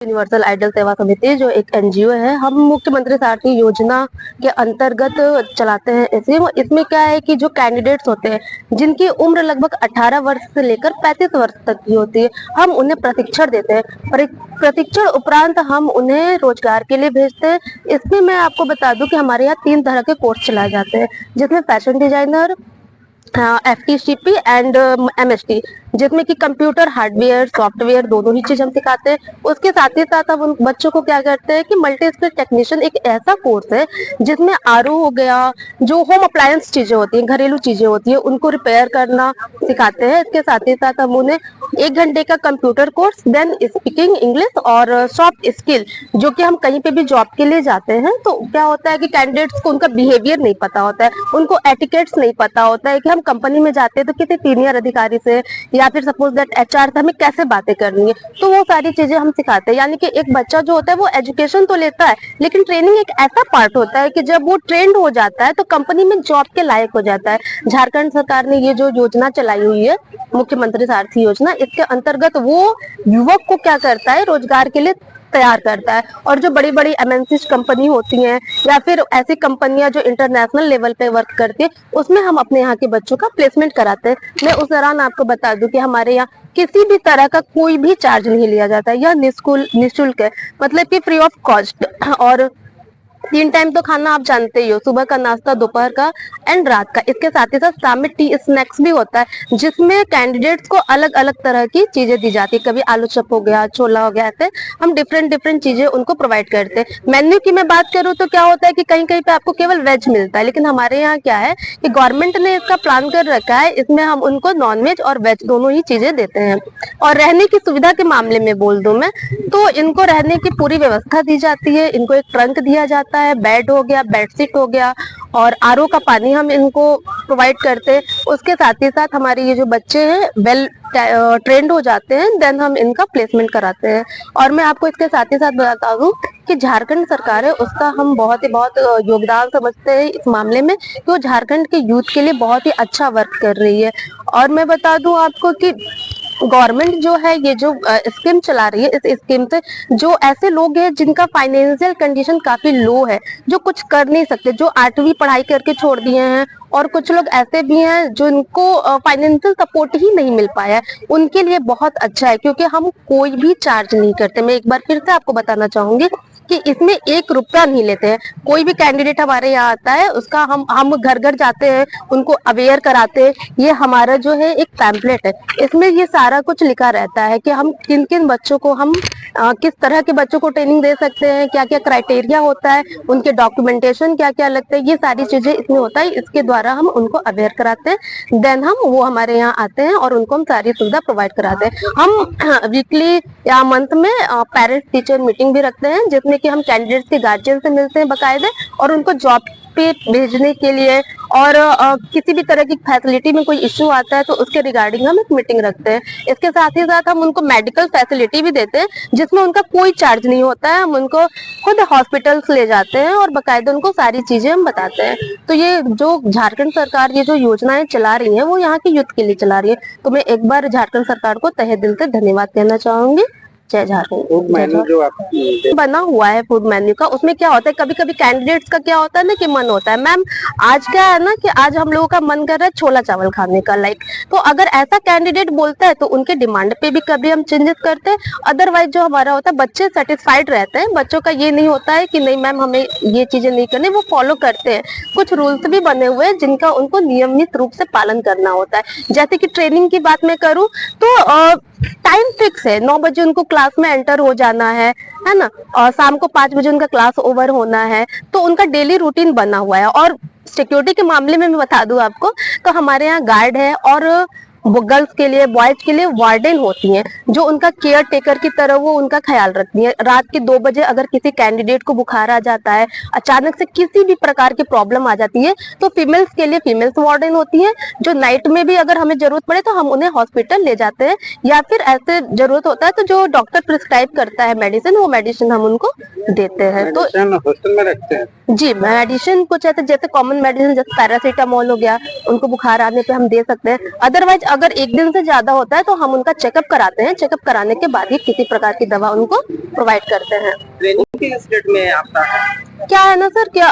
Universal idol सेवा समिति जो एक एनजीओ है, हम मुख्यमंत्री सारथी योजना के अंतर्गत चलाते हैं। इसमें क्या है कि जो कैंडिडेट्स होते हैं जिनकी उम्र लगभग 18 वर्ष से लेकर 35 वर्ष तक की होती है, हम उन्हें प्रशिक्षण देते हैं। प्रशिक्षण उपरांत हम उन्हें रोजगार के लिए भेजते हैं। इसमें मैं आपको बता दूं कि हमारे यहाँ 3 तरह के कोर्स चलाए जाते हैं, जिसमें fashion designer, FTCP and MST, जिसमें कि कंप्यूटर हार्डवेयर सॉफ्टवेयर दोनों ही चीज हम सिखाते हैं। उसके साथ ही साथ हम उन बच्चों को क्या करते हैं कि मल्टी स्किल टेक्नीशियन एक ऐसा कोर्स है जिसमें RO हो गया, जो होम अप्लायंस चीजें होती हैं, घरेलू चीजें होती है, उनको रिपेयर करना सिखाते हैं। इसके साथ ही साथ हम उन्हें 1 घंटे का computer course, then speaking English और सॉफ्ट स्किल, जो कि हम कहीं पे भी जॉब के लिए जाते हैं तो क्या होता है कि कैंडिडेट्स को उनका बिहेवियर नहीं पता होता है, उनको एटिकेट्स नहीं पता होता है कि हम कंपनी में जाते हैं तो किसी सीनियर अधिकारी से या फिर सपोज दैट HR से हमें कैसे बातें करनी है, तो वो सारी चीजें हम सिखाते हैं। यानी कि एक बच्चा जो होता है वो एजुकेशन तो लेता है, लेकिन ट्रेनिंग एक ऐसा पार्ट होता है कि जब वो ट्रेंड हो जाता है तो कंपनी में जॉब के लायक हो जाता है। झारखंड सरकार ने ये जो योजना चलाई हुई है, मुख्यमंत्री सारथी योजना, इसके अंतर्गत वो युवक को क्या करता है, रोजगार के लिए तैयार करता है। और जो बड़ी बड़ी MNC कंपनी होती हैं या फिर ऐसी कंपनियां जो इंटरनेशनल लेवल पे वर्क करती है, उसमें हम अपने यहाँ के बच्चों का प्लेसमेंट कराते हैं। मैं उस दौरान आपको बता दूं कि हमारे यहाँ किसी भी तरह का कोई भी चार्ज नहीं लिया जाता है, यह निःशुल्क है, मतलब कि फ्री ऑफ कॉस्ट। और 3 टाइम तो खाना आप जानते ही हो, सुबह का नाश्ता, दोपहर का एंड रात का। इसके साथ ही साथ शाम में टी स्नैक्स भी होता है, जिसमें कैंडिडेट्स को अलग अलग तरह की चीजें दी जाती है। कभी आलू चप हो गया, छोला हो गया, ऐसे हम डिफरेंट चीजें उनको प्रोवाइड करते हैं। मेन्यू की मैं बात करूँ तो क्या होता है कि कहीं कहीं पे आपको केवल वेज मिलता है, लेकिन हमारे यहाँ क्या है कि गवर्नमेंट ने इसका प्लान कर रखा है, इसमें हम उनको नॉन वेज और वेज दोनों ही चीजें देते हैं। और रहने की सुविधा के मामले में बोल दूं मैं तो इनको रहने की पूरी व्यवस्था दी जाती है। इनको एक ट्रंक दिया जाता है, बेड हो गया, बेडशीट हो गया, और RO का पानी हम इनको प्रोवाइड करते हैं। उसके साथ ही साथ हमारे ये जो बच्चे हैं वेल ट्रेंड हो जाते हैं, देन हम इनका प्लेसमेंट कराते हैं। और मैं आपको इसके साथ ही साथ बता दूं कि झारखंड सरकार है, उसका हम बहुत योगदान समझते हैं इस मामले में, कि वो झारखंड के यूथ के लिए बहुत ही अच्छा वर्क कर रही है। और मैं बता दूं आपको कि गवर्नमेंट जो है ये जो स्कीम चला रही है, इस स्कीम से जो ऐसे लोग हैं जिनका फाइनेंशियल कंडीशन काफी लो है, जो कुछ कर नहीं सकते, जो 8वीं पढ़ाई करके छोड़ दिए हैं, और कुछ लोग ऐसे भी हैं जिनको फाइनेंशियल सपोर्ट ही नहीं मिल पाया है, उनके लिए बहुत अच्छा है, क्योंकि हम कोई भी चार्ज नहीं करते। मैं एक बार फिर से आपको बताना चाहूंगी कि इसमें 1 रुपया नहीं लेते हैं। कोई भी कैंडिडेट हमारे यहाँ आता है, उसका हम घर घर जाते हैं, उनको अवेयर कराते हैं। ये हमारा जो है एक पैम्पलेट है, इसमें ये सारा कुछ लिखा रहता है कि हम किन किन बच्चों को हम किस तरह के बच्चों को ट्रेनिंग दे सकते हैं, क्या क्या क्राइटेरिया होता है, उनके डॉक्यूमेंटेशन क्या क्या लगते हैं, ये सारी चीजें इसमें होता है। इसके द्वारा हम उनको अवेयर कराते हैं, देन वो हमारे यहाँ आते हैं और उनको हम सारी सुविधा प्रोवाइड कराते हैं। हम वीकली या मंथ में पेरेंट्स टीचर मीटिंग भी रखते हैं, जिसमें कि हम कैंडिडेट्स के गार्जियन से मिलते हैं बाकायदे, और उनको जॉब पे भेजने के लिए और किसी भी तरह की फैसिलिटी में कोई इश्यू आता है तो उसके रिगार्डिंग हम एक मीटिंग रखते हैं। इसके साथ ही साथ हम उनको मेडिकल फैसिलिटी भी देते हैं, जिसमें उनका कोई चार्ज नहीं होता है। हम उनको खुद हॉस्पिटल्स ले जाते हैं और बाकायदा उनको सारी चीजें हम बताते हैं। तो ये जो झारखंड सरकार ये जो योजनाएं चला रही है, वो यहाँ के यूथ के लिए चला रही है। तो मैं एक बार झारखंड सरकार को तहे दिल से धन्यवाद कहना चाहूंगी। जय झारखंड। फूड मेन्यू जो आप बना हुआ है फूड मेन्यू का, उसमें क्या होता है, कभी कभी कैंडिडेट्स का क्या होता है ना कि मन होता है, मैम आज क्या है ना कि आज हम लोगों का मन कर रहा है छोला चावल खाने का, लाइक, तो अगर ऐसा कैंडिडेट बोलता है तो उनके डिमांड पे भी कभी हम चेंजेस करते हैं। अदरवाइज जो हमारा होता है, बच्चे सेटिस्फाइड रहते हैं, बच्चों का ये नहीं होता है कि नहीं मैम हमें ये चीजें नहीं करनी, वो फॉलो करते हैं। कुछ रूल्स भी बने हुए हैं जिनका उनको नियमित रूप से पालन करना होता है। जैसे कि ट्रेनिंग की बात मैं करूँ तो टाइम फिक्स है, 9 बजे उनको क्लास में एंटर हो जाना है ना, और शाम को 5 बजे उनका क्लास ओवर होना है। तो उनका डेली रूटीन बना हुआ है। और सिक्योरिटी के मामले में मैं बता दूं आपको, तो हमारे यहाँ गार्ड है, और वो गर्ल्स के लिए, बॉयज के लिए वार्डन होती हैं, जो उनका केयर टेकर की तरह वो उनका ख्याल रखती है। रात के 2 बजे अगर किसी कैंडिडेट को बुखार आ जाता है, अचानक से किसी भी प्रकार की प्रॉब्लम आ जाती है, तो फीमेल्स के लिए फीमेल्स वार्डन होती है, जो नाइट में भी अगर हमें जरूरत पड़े तो हम उन्हें हॉस्पिटल ले जाते हैं, या फिर ऐसे जरूरत होता है तो जो डॉक्टर प्रिस्क्राइब करता है मेडिसिन, वो मेडिसिन हम उनको देते हैं। तो हॉस्टल में रखते हैं जी, मेडिसिन कुछ ऐसे जैसे कॉमन मेडिसिन जैसे पैरासीटामोल हो गया, उनको बुखार आने पे हम दे सकते हैं। अदरवाइज अगर एक दिन से ज्यादा होता है तो हम उनका चेकअप कराते हैं। चेकअप कराने के बाद ही किसी प्रकार की दवा उनको प्रोवाइड करते हैं। ट्रेनिंग किस डेट में आपका है? क्या है ना सर, क्या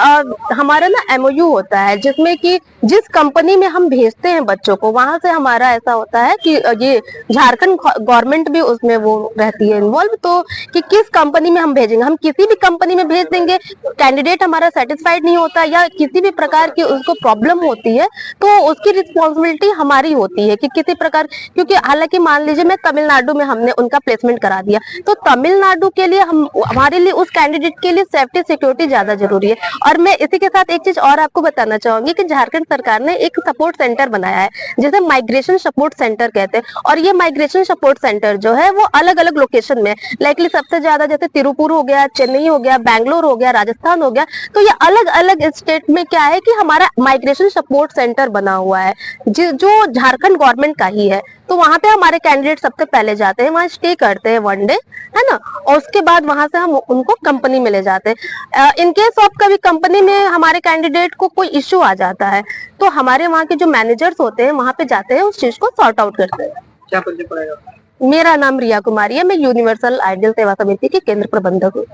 हमारा ना एमओयू होता है जिसमें कि जिस कंपनी में हम भेजते हैं बच्चों को, वहां से हमारा ऐसा होता है कि ये झारखंड गवर्नमेंट भी उसमें वो रहती है इन्वॉल्व, तो कि किस कंपनी में हम भेजेंगे। हम किसी भी कंपनी में भेज देंगे, कैंडिडेट हमारा सेटिस्फाइड नहीं होता या किसी भी प्रकार की उसको प्रॉब्लम होती है तो उसकी रिस्पॉन्सिबिलिटी हमारी होती है कि किसी प्रकार, क्योंकि हालांकि मान लीजिए मैं तमिलनाडु में हमने उनका प्लेसमेंट करा दिया, तो तमिलनाडु के लिए हमारे लिए उस कैंडिडेट के लिए सेफ्टी सिक्योरिटी ज्यादा जरूरी है। और मैं इसी के साथ एक चीज और आपको बताना चाहूंगी कि झारखंड सरकार ने एक सपोर्ट सेंटर बनाया है जिसे माइग्रेशन सपोर्ट सेंटर कहते हैं। और ये माइग्रेशन सपोर्ट सेंटर जो है वो अलग अलग लोकेशन में, लाइकली सबसे ज्यादा जैसे तिरुपुर हो गया, चेन्नई हो गया, बैंगलोर हो गया, राजस्थान हो गया, तो ये अलग अलग स्टेट में क्या है कि हमारा माइग्रेशन सपोर्ट सेंटर बना हुआ है जो झारखंड गवर्नमेंट का ही है। तो वहां पे हमारे कैंडिडेट सबसे पहले जाते हैं, वहां स्टे करते हैं 1 डे, है ना, और उसके बाद वहां से हम उनको कंपनी में ले जाते हैं। इनकेस ऑफ कभी कंपनी में हमारे कैंडिडेट को कोई इश्यू आ जाता है तो हमारे वहाँ के जो मैनेजर्स होते हैं वहां पे जाते हैं, उस चीज को सॉर्ट आउट करते हैं। क्या परिचय पड़ेगा? मेरा नाम रिया कुमारी है, मैं यूनिवर्सल आइडियल सेवा समिति की केंद्र प्रबंधक हूँ।